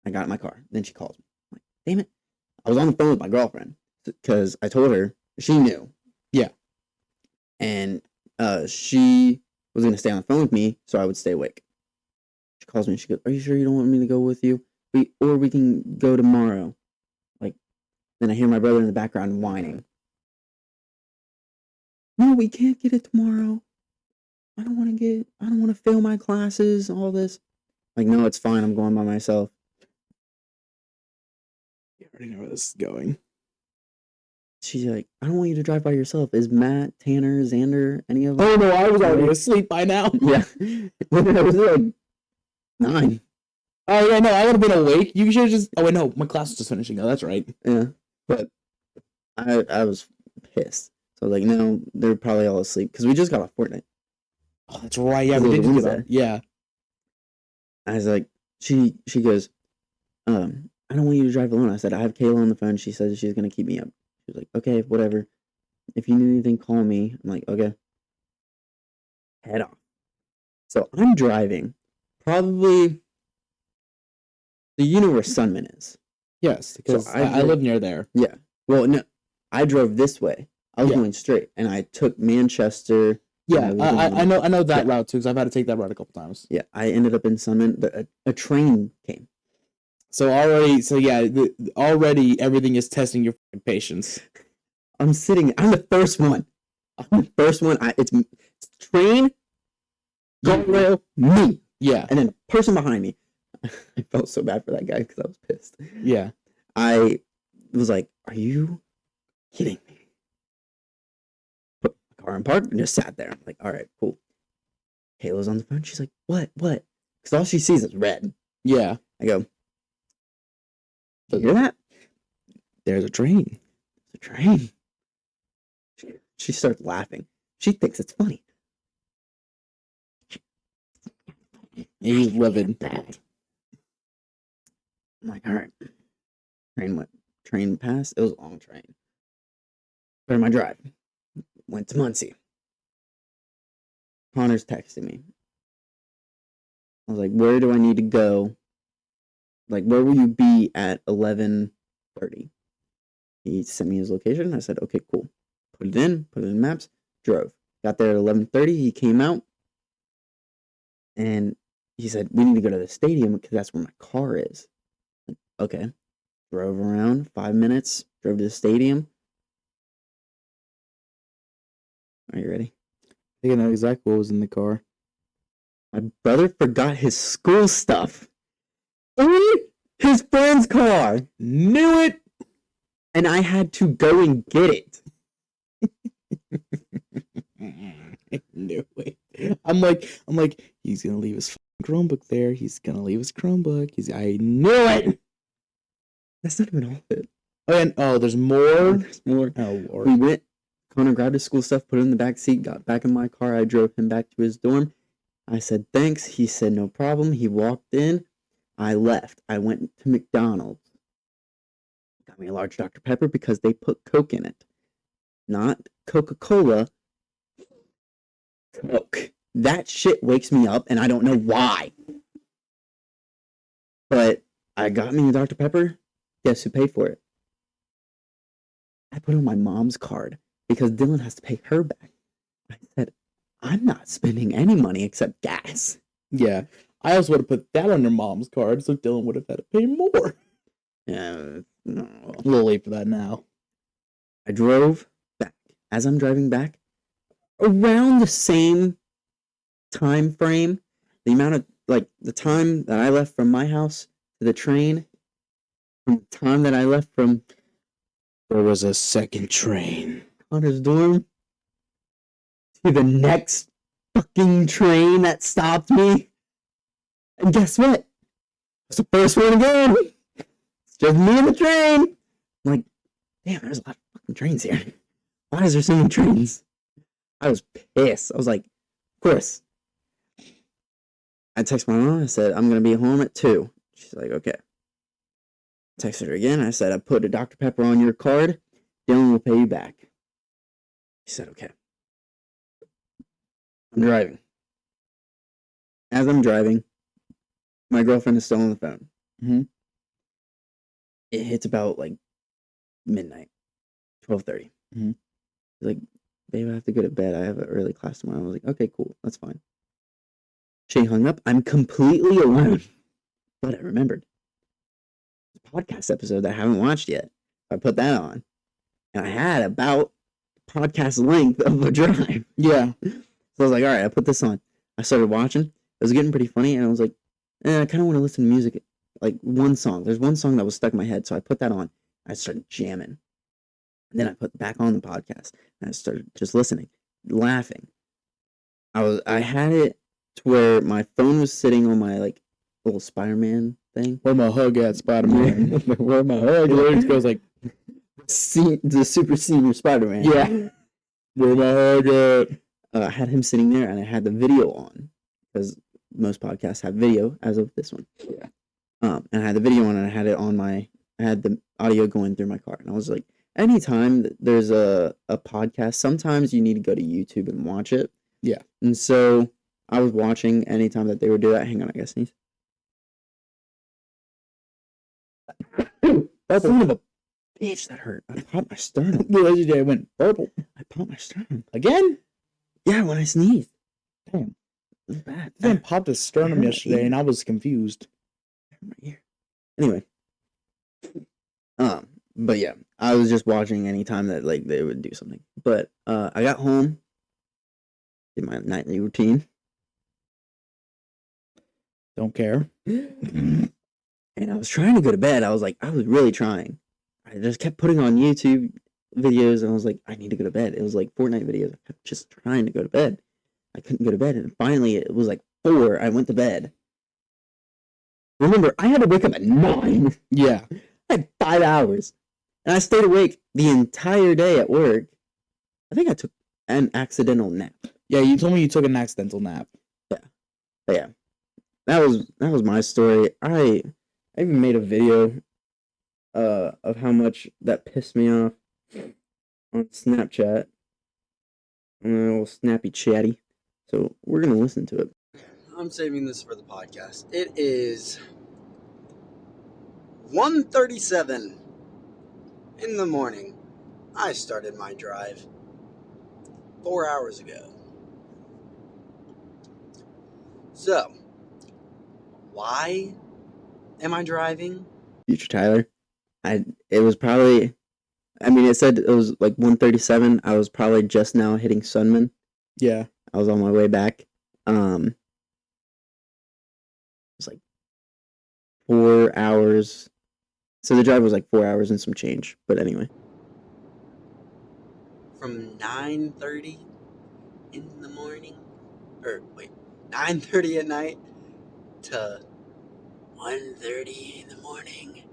I got in my car. Then she calls me. I'm like, damn it. I was on the phone with my girlfriend because I told her she knew. Yeah. And she was going to stay on the phone with me so I would stay awake. She calls me. She goes, are you sure you don't want me to go with you? Or we can go tomorrow. Then I hear my brother in the background whining. No, we can't get it tomorrow. I don't want to fail my classes, all this. No, it's fine. I'm going by myself. You already know where this is going. She's like, I don't want you to drive by yourself. Is Matt, Tanner, Xander, any of them? Oh no, I was already asleep by now. Yeah. When I was 9. Oh yeah, no, I would have been awake. You should have just. Oh wait, no, my class was just finishing. Oh, that's right. Yeah, but I was pissed. So no, they're probably all asleep because we just got off Fortnite. Oh, that's right. Yeah, Because we of did the get winds on. there. Yeah. I was like, she goes, I don't want you to drive alone. I said, I have Kayla on the phone. She says she's gonna keep me up. She was like, okay, whatever. If you need anything, call me. I'm like, okay. Head off. So I'm driving. Probably, so you know where Sunman is. Yes, because So I live near there. Yeah. Well, no, I drove this way. I was Yeah. going straight, and I took Manchester. Yeah, and I was I know that Yeah. route too, because I've had to take that route a couple times. Yeah, I ended up in Sunman. But a train came. So already everything is testing your patience. I'm the first one. I'm the first one. It's train, guardrail, me, Yeah, and then a person behind me. I felt so bad for that guy because I was pissed. yeah. I was like, "Are you kidding me?" Put my car in park and just sat there. I'm like, "All right, cool." Kayla's on the phone. She's like, "What? What?" Because all she sees is red. Yeah. I go, "You hear that? There's a train. It's a train." She starts laughing. She thinks it's funny. He's livid. I'm like, all right. Train passed. It was a long train. Started my drive. Went to Muncie. Connor's texting me. I was like, where do I need to go? Like, where will you be at 11:30? He sent me his location. I said, okay, cool. Put it in maps, drove. Got there at 11:30. He came out. And he said, we need to go to the stadium because that's where my car is. Like, okay. Drove around 5 minutes, drove to the stadium. Are you ready? I think I know exactly what was in the car. My brother forgot his school stuff in his friend's car. Knew it. And I had to go and get it. I knew it. I'm like, he's gonna leave his Chromebook there. He's gonna leave his Chromebook. I knew it. That's not even all of it. Oh, and there's more. There's more. Oh Lord. We went. Connor grabbed his school stuff, put it in the back seat, got back in my car. I drove him back to his dorm. I said, thanks. He said, no problem. He walked in. I left. I went to McDonald's. Got me a large Dr. Pepper because they put Coke in it. Not Coca-Cola. Coke. That shit wakes me up, and I don't know why. But I got me a Dr. Pepper. Guess who paid for it? I put on my mom's card because Dylan has to pay her back. I said, I'm not spending any money except gas. Yeah. I also would have put that on your mom's card, so Dylan would have had to pay more. Yeah, no. A little late for that now. I drove back. As I'm driving back, around the same time frame, the amount of, the time that I left from my house to the train, from the time that I left from There was a second train. Connor's dorm to the next fucking train that stopped me. And guess what? It's the first one again. It's just me and the train. I'm like, damn, there's a lot of fucking trains here. Why is there so many trains? I was pissed. I was like, of course. I texted my mom. I said, I'm going to be home at 2. She's like, okay. I texted her again. I said, I put a Dr. Pepper on your card. Dylan will pay you back. She said, okay. I'm driving. As I'm driving, my girlfriend is still on the phone. Mm-hmm. It hits about midnight, 12:30. Mm-hmm. She's like, babe, I have to go to bed. I have an early class tomorrow. I was like, okay, cool. That's fine. She hung up. I'm completely alone. But I remembered. The podcast episode that I haven't watched yet. I put that on. And I had about podcast length of a drive. Yeah. So I was like, all right, I put this on. I started watching. It was getting pretty funny. And I was like, I kind of want to listen to music. One song. There's one song that was stuck in my head. So I put that on. I started jamming. And then I put back on the podcast. And I started just listening, laughing. I had it to where my phone was sitting on my little Spider-Man thing. Where my hug at, Spider-Man? Where my hug? It literally just goes like, the super senior Spider-Man. yeah. Where my hug at? I had him sitting there, and I had the video on because most podcasts have video, as of this one. Yeah. And I had the video on, and I had the audio going through my car, and I was like, anytime there's a podcast, sometimes you need to go to YouTube and watch it. Yeah. And so I was watching anytime that they would do that. Hang on, I guess sneeze. That's son of a bitch, that hurt. I popped my sternum. The other day I went purple. I popped my sternum. Again? Yeah, when I sneezed. Damn. It was bad. I popped his sternum yesterday and I was confused. My ear. Anyway. But yeah, I was just watching anytime that like they would do something. But I got home, did my nightly routine. Don't care. And I was trying to go to bed. I was really trying. I just kept putting on YouTube videos, and I was like, I need to go to bed. It was like Fortnite videos. I kept just trying to go to bed. I couldn't go to bed, and finally it was like 4. I went to bed. Remember, I had to wake up at 9. Yeah. I had 5 hours. And I stayed awake the entire day at work. I think I took an accidental nap. Yeah, you told me you took an accidental nap. Yeah. But yeah. That was my story. I even made a video of how much that pissed me off on Snapchat. I'm a little snappy chatty. So we're gonna listen to it. I'm saving this for the podcast. It is 1:37 in the morning. I started my drive 4 hours ago. So, why am I driving? Future Tyler. It was probably, I mean, it said it was like 1:37. I was probably just now hitting Sunman. Yeah. I was on my way back. It was like 4 hours. So the drive was like 4 hours and some change. But anyway. From 9:30 in the morning, or wait, 9:30 at night to 1:30 in the morning.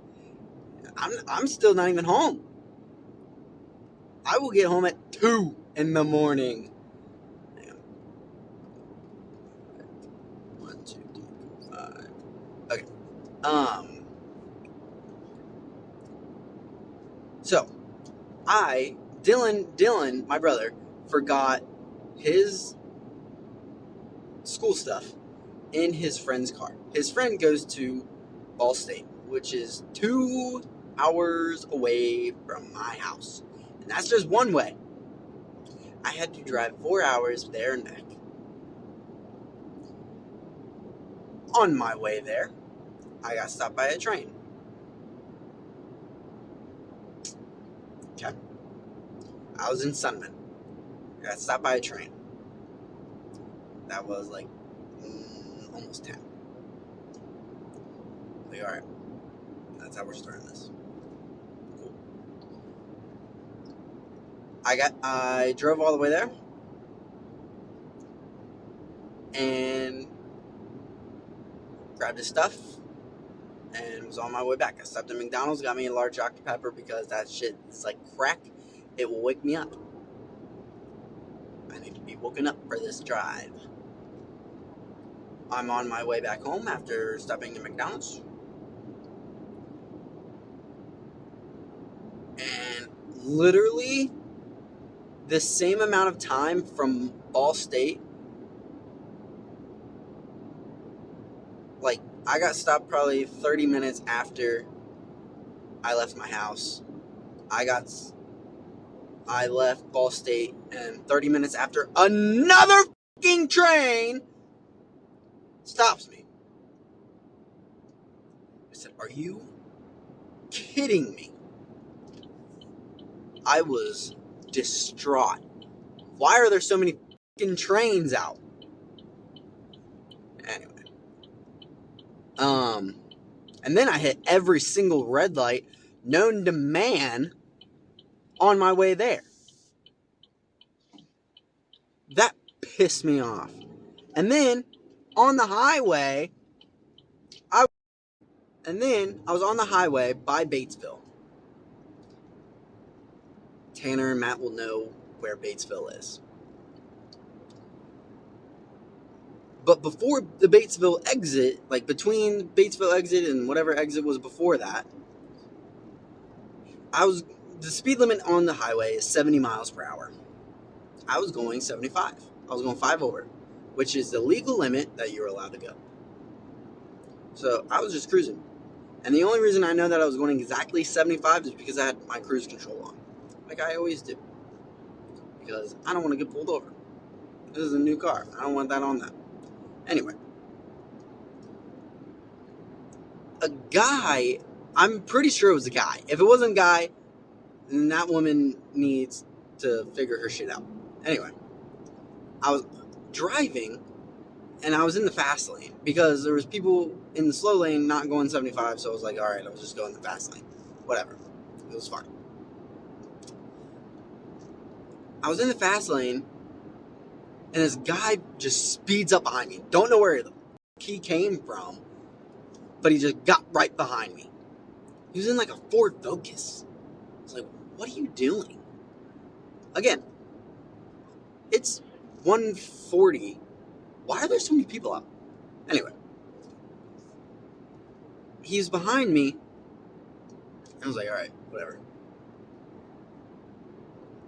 I'm still not even home. I will get home at 2 in the morning. 1, 2, 3, 4, 5. Okay. So, Dylan, my brother, forgot his school stuff in his friend's car. His friend goes to Ball State, which is 2 hours away from my house. And that's just one way. I had to drive 4 hours there and back. On my way there, I got stopped by a train. Okay. I was in Sunman. I got stopped by a train. That was like almost 10. Like, alright. That's how we're starting this. Cool. I drove all the way there. And grabbed his stuff. And was on my way back. I stopped at McDonald's, got me a large Dr. Pepper because that shit is like crack. It will wake me up. I need to be woken up for this drive. I'm on my way back home after stopping at McDonald's. And literally the same amount of time from Ball State. Like, I got stopped probably 30 minutes after I left my house. I left Ball State, and 30 minutes after, another fucking train stops me. I said, are you kidding me? I was distraught. Why are there so many fucking trains out? Anyway. And then I hit every single red light known to man on my way there. That pissed me off. And then on the highway, I was on the highway by Batesville. Tanner and Matt will know where Batesville is. But before the Batesville exit, like between Batesville exit and whatever exit was before that, the speed limit on the highway is 70 miles per hour. I was going 75. I was going 5 over, which is the legal limit that you're allowed to go. So I was just cruising. And the only reason I know that I was going exactly 75 is because I had my cruise control on, like I always do. Because I don't want to get pulled over. This is a new car. I don't want that on that. Anyway. A guy, I'm pretty sure it was a guy. If it wasn't a guy, then that woman needs to figure her shit out. Anyway. I was driving, and I was in the fast lane because there was people in the slow lane not going 75, so I was like, all right, I'll just go in the fast lane. Whatever. It was fine. I was in the fast lane, and this guy just speeds up behind me. Don't know where he came from, but he just got right behind me. He was in like a Ford Focus. I was like, what are you doing? Again, it's 1:40. Why are there so many people out? Anyway. He's behind me. I was like, alright, whatever.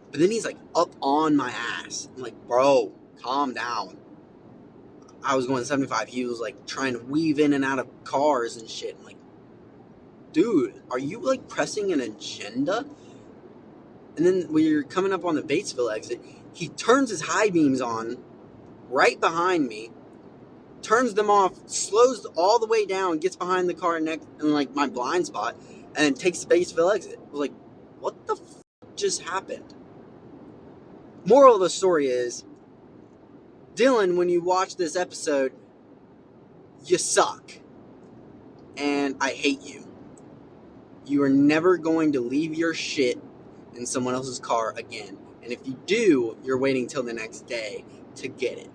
But then he's like up on my ass. I'm like, bro, calm down. I was going 75. He was like trying to weave in and out of cars and shit. I'm like, dude, are you like pressing an agenda? And then when you're coming up on the Batesville exit, he turns his high beams on right behind me, turns them off, slows all the way down, gets behind the car next in like my blind spot, and then takes the Batesville exit. I was like, what the f just happened? Moral of the story is, Dylan, when you watch this episode, you suck. And I hate you. You are never going to leave your shit in someone else's car again. And if you do, you're waiting till the next day to get it.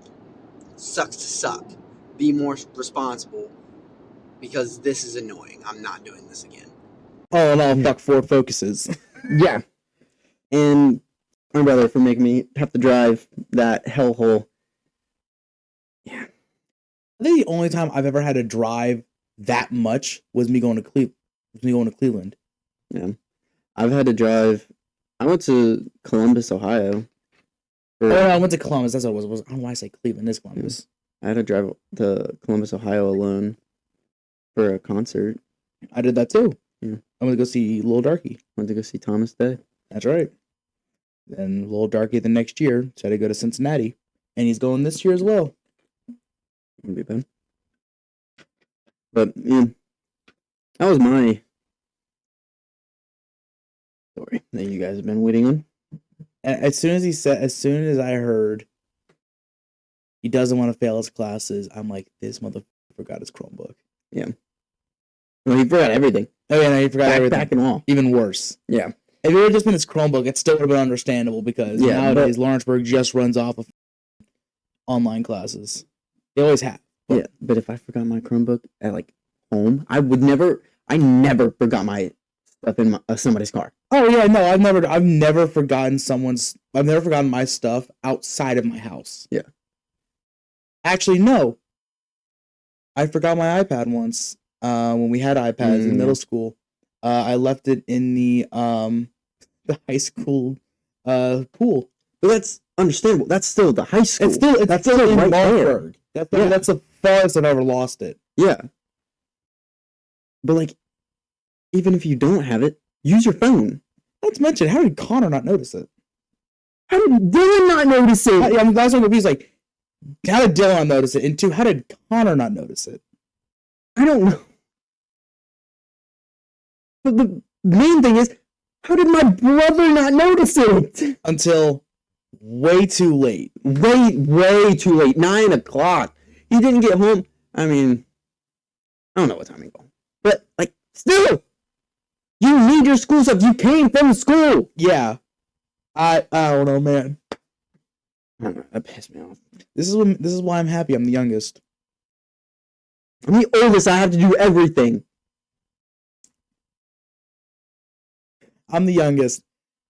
Sucks to suck. Be more responsible, because this is annoying. I'm not doing this again. All in all, fuck Ford Focuses. Yeah. And my brother for making me have to drive that hellhole. Yeah. I think the only time I've ever had to drive that much was me going to Cleveland. Yeah. I've had to drive. I went to Columbus, Ohio. Oh, no, I went to Columbus. That's what it was. I don't know why I say Cleveland. It's Columbus. I had to drive to Columbus, Ohio alone for a concert. I did that too. Yeah. I went to go see Lil Darky. Went to go see Thomas Day. That's right. Then Lil Darky the next year decided to go to Cincinnati. And he's going this year as well. Wouldn't be bad. But, yeah. That was my story that you guys have been waiting on. And as soon as I heard he doesn't want to fail his classes, I'm like, this motherfucker forgot his Chromebook. Yeah. Well, he forgot everything. Oh yeah, no, he forgot everything. Back and all. Even worse. Yeah. If it would have just been his Chromebook, it still would have been understandable because nowadays Lawrenceburg just runs off of online classes. They always have. But yeah, but if I forgot my Chromebook at like home, I never forgot my stuff in somebody's car. Oh yeah, no, I've never forgotten my stuff outside of my house. Yeah. Actually, no. I forgot my iPad once. When we had iPads in middle school, I left it in the high school pool. But that's understandable. That's still the high school. That's still in Lawrenceburg. That's the farthest I've ever lost it. Yeah. But like, even if you don't have it, use your phone. Not to mention, how did Connor not notice it? How did Dylan not notice it? I'm that's what he's like. How did Dylan not notice it? And two, how did Connor not notice it? I don't know. But the main thing is, how did my brother not notice it? Until way too late. Way too late. 9 o'clock. He didn't get home. I mean, I don't know what time he got. But, like, still, you need your school stuff. You came from school. Yeah. I don't know, man. I don't know. That pissed me off. This is why I'm happy I'm the youngest. I'm the oldest. I have to do everything. I'm the youngest.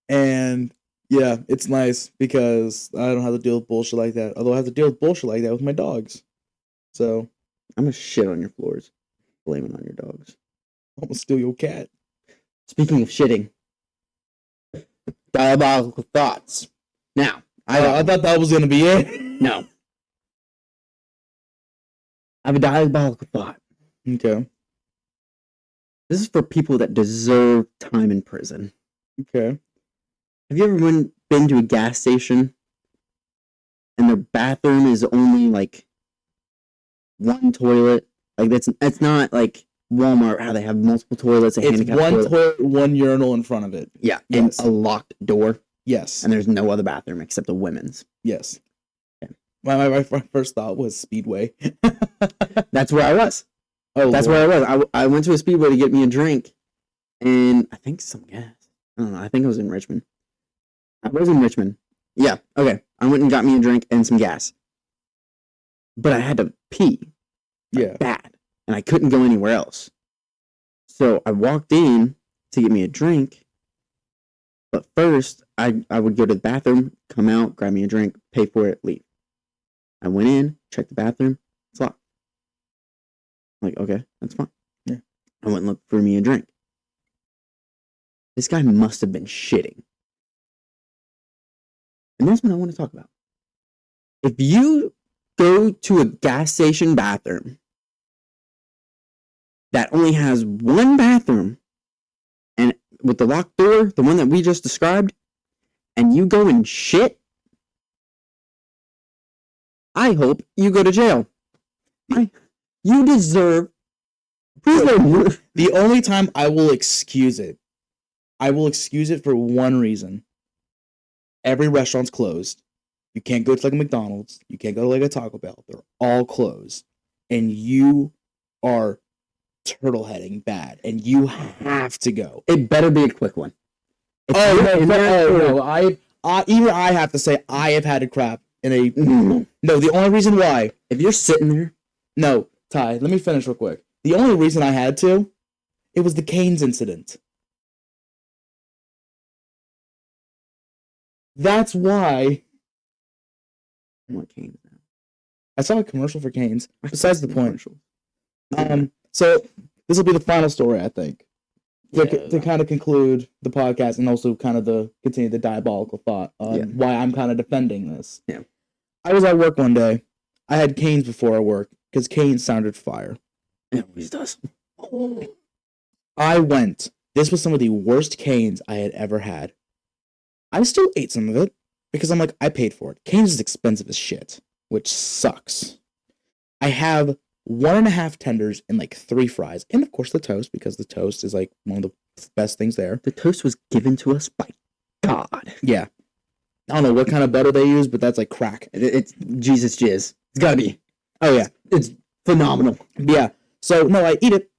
And, yeah, it's nice because I don't have to deal with bullshit like that. Although I have to deal with bullshit like that with my dogs. So I'm gonna shit on your floors. Blame it on your dogs. I'm gonna steal your cat. Speaking of shitting, diabolical thoughts. Now, I thought that was gonna be it. no. I have a diabolical thought. Okay. This is for people that deserve time in prison. Okay. Have you ever been to a gas station and their bathroom is only like one toilet? Like it's not like Walmart how they have multiple toilets. It's handicap one toilet, one urinal in front of it. Yeah, Yes. and a locked door, Yes. and there's no other bathroom except the women's. Yes. Okay. My first thought was Speedway. That's where I was. Oh, That's Lord. where I was. I went to a Speedway to get me a drink, and I think some gas. I don't know. I think I was in Richmond. I was in Richmond. Yeah. Okay. I went and got me a drink and some gas, but I had to pee. Yeah. Bad, and I couldn't go anywhere else. So I walked in to get me a drink, but first I would go to the bathroom, come out, grab me a drink, pay for it, leave. I went in, checked the bathroom, it's locked. I'm like, okay, that's fine. Yeah. I went and looked for me a drink. This guy must have been shitting. And that's what I want to talk about. If you go to a gas station bathroom that only has one bathroom and with the locked door, the one that we just described, and you go and shit, I hope you go to jail. You deserve prison. The only time I will excuse it for one reason. Every restaurant's closed. You can't go to like a McDonald's. You can't go to like a Taco Bell. They're all closed. And you are turtle heading bad. And you have to go. It better be a quick one. If Oh, you're no, in that no, order- no. Even I have to say, I have had to crap in a... No. No, the only reason why... If you're sitting there, No, Ty, let me finish real quick. The only reason I had to, it was the Canes incident. That's why what came now? I saw a commercial for Canes. Besides the point. Commercial. So this will be the final story, I think, Yeah. to kind of conclude the podcast and also kind of continue the diabolical thought on Yeah. why I'm kind of defending this. Yeah. I was at work one day. I had Canes before I work because Canes sounded fire. It always does. I went. This was some of the worst Canes I had ever had. I still ate some of it because I'm like, I paid for it. Canes is expensive as shit, which sucks. I have 1.5 tenders and like 3 fries, and of course the toast, because the toast is like one of the best things there. The toast was given to us by God. Yeah. I don't know what kind of butter they use, but that's like crack. It's Jesus jizz. It's gotta be. Oh yeah. It's phenomenal. Yeah. So no, I eat it.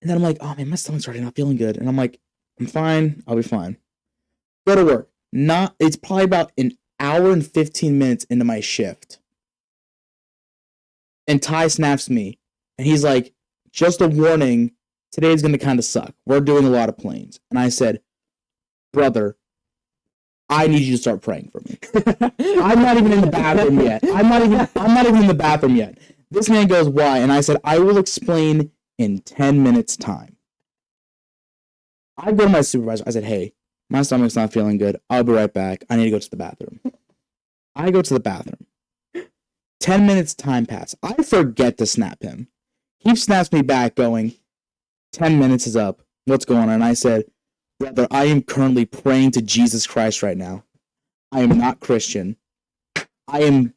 And then I'm like, oh man, my stomach's already not feeling good. And I'm like, I'm fine. I'll be fine. Go to work. It's probably about an hour and 15 minutes into my shift. And Ty snaps me. And he's like, just a warning, today's going to kind of suck. We're doing a lot of planes. And I said, brother, I need you to start praying for me. I'm not even in the bathroom yet. I'm not even in the bathroom yet. This man goes, why? And I said, I will explain in 10 minutes time. I go to my supervisor. I said, hey, my stomach's not feeling good. I'll be right back. I need to go to the bathroom. I go to the bathroom. 10 minutes time pass. I forget to snap him. He snaps me back going, 10 minutes is up. What's going on? And I said, brother, I am currently praying to Jesus Christ right now. I am not Christian. I am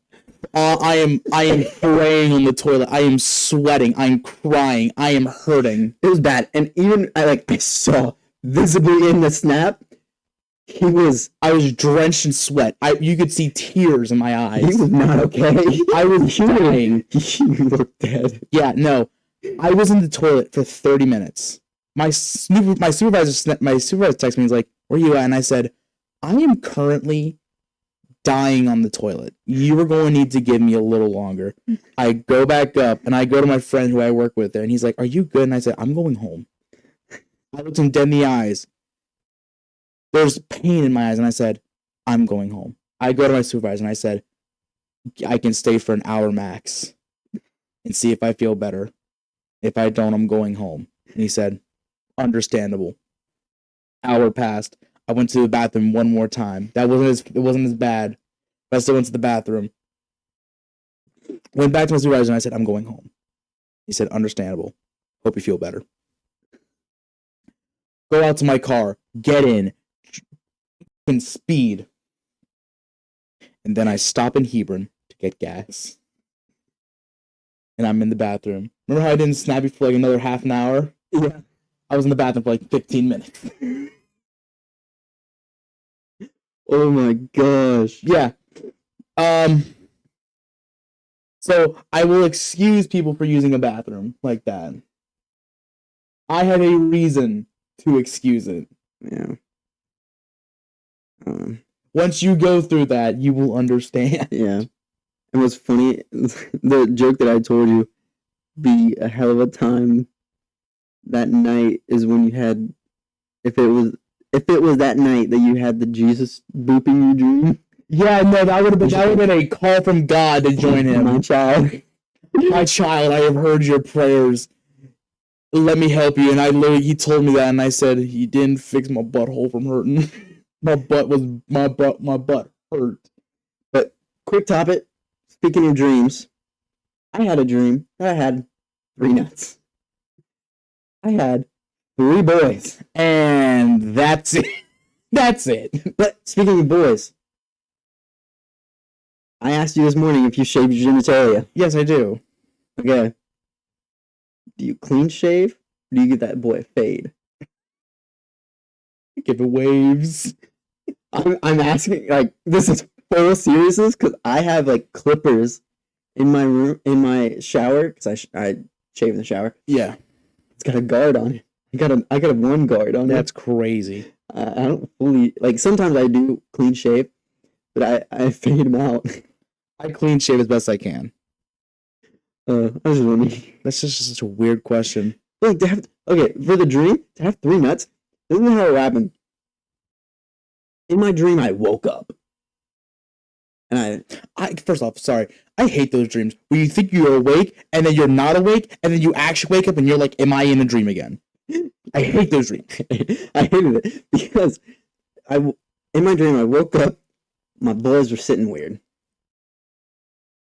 praying on the toilet. I am sweating. I am crying. I am hurting. It was bad. And even I saw visibly in the snap, I was drenched in sweat. You could see tears in my eyes. He was not okay. I was dying. You looked dead. Yeah, no. I was in the toilet for 30 minutes. My supervisor texted me. He's like, where are you at? And I said, I am currently dying on the toilet. You are going to need to give me a little longer. I go back up and I go to my friend who I work with there, and he's like, are you good? And I said, I'm going home. I looked him dead in the eyes. There's pain in my eyes, and I said, I'm going home. I go to my supervisor and I said, I can stay for an hour max. and see if I feel better. If I don't, I'm going home. And he said, understandable. Hour passed. I went to the bathroom one more time. It wasn't as bad, but I still went to the bathroom. Went back to my supervisor and I said, I'm going home. He said, understandable. Hope you feel better. Go out to my car. Get in. And speed. And then I stop in Hebron to get gas. And I'm in the bathroom. Remember how I didn't snap you for like another half an hour? Yeah. I was in the bathroom for like 15 minutes. Oh my gosh. Yeah. So I will excuse people for using a bathroom like that. I have a reason to excuse it. Yeah. Once you go through that, you will understand. Yeah. And what's funny, the joke that I told you be a hell of a time that night is when you had, if it was that night that you had the Jesus booping your dream. Yeah, no, that would have been a call from God to join him. My child. My child, I have heard your prayers. Let me help you. And he told me that, and I said he didn't fix my butthole from hurting. my butt hurt. But quick topic. Speaking of dreams, I had a dream that I had 3 nuts. I had 3 boys. And that's it. That's it. But speaking of boys, I asked you this morning if you shaved your genitalia. Yes, I do. Okay. Do you clean shave? Or do you get that boy a fade? Give it waves. I'm asking, like, this is full seriousness because I have like clippers in my room, in my shower, because I shave in the shower. Yeah. It's got a guard on it. I got a one guard on it. That's crazy. I don't fully, like, sometimes I do clean shave, but I fade them out. I clean shave as best I can. I was just wondering. That's just such a weird question. Like, okay, for the dream, to have 3 nuts, this is how it happened. In my dream, I woke up. And I first off, sorry, I hate those dreams where you think you're awake and then you're not awake and then you actually wake up and you're like, am I in a dream again? I hate those dreams. I hated it because in my dream, I woke up, my boys were sitting weird.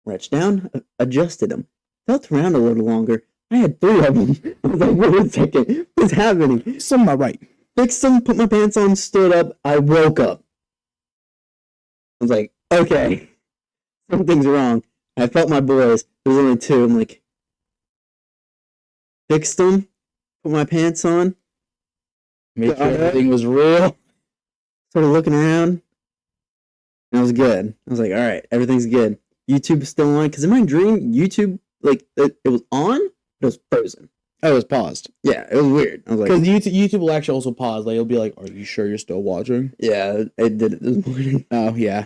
Reached down, adjusted them, felt around a little longer. I had 3 of them. I was like, wait a second, what's happening? Something not right. Fixed them, put my pants on, stood up, I woke up. I was like, okay, something's wrong. I felt my boys, there was only 2. I'm like, fixed them, put my pants on. Make sure everything was real. Started looking around, and I was good. I was like, all right, everything's good. YouTube is still on, because in my dream, YouTube, like, it was on, but it was frozen. Oh, it was paused. Yeah, it was weird. I was like, because YouTube will actually also pause. Like, it'll be like, "Are you sure you're still watching?" yeah, it did it this morning. Oh yeah,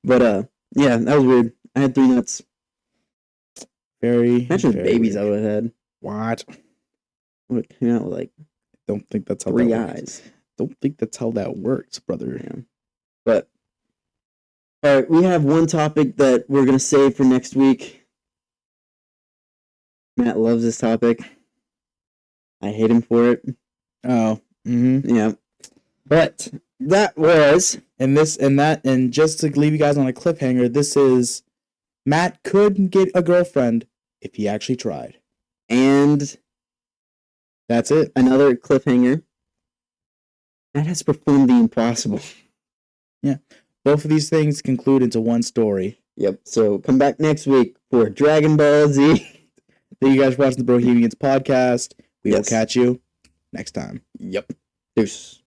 but yeah, that was weird. I had 3 nuts. very. Imagine the very babies weird. I would have had. What? I would have came out with like Don't think that's how 3 that works. eyes. Don't think that's how that works, brother. Yeah. But all right, we have one topic that we're gonna save for next week. Matt loves this topic. I hate him for it. Oh. Mm-hmm. Yeah. But that was And this and that, and just to leave you guys on a cliffhanger, this is Matt could get a girlfriend if he actually tried. and That's it. another cliffhanger. Matt has performed the impossible. Both of these things conclude into one story. Yep. So come back next week for Dragon Ball Z. Thank you guys for watching the Bro-Hemians podcast. We will Yes. catch you next time. Yep. Deuce.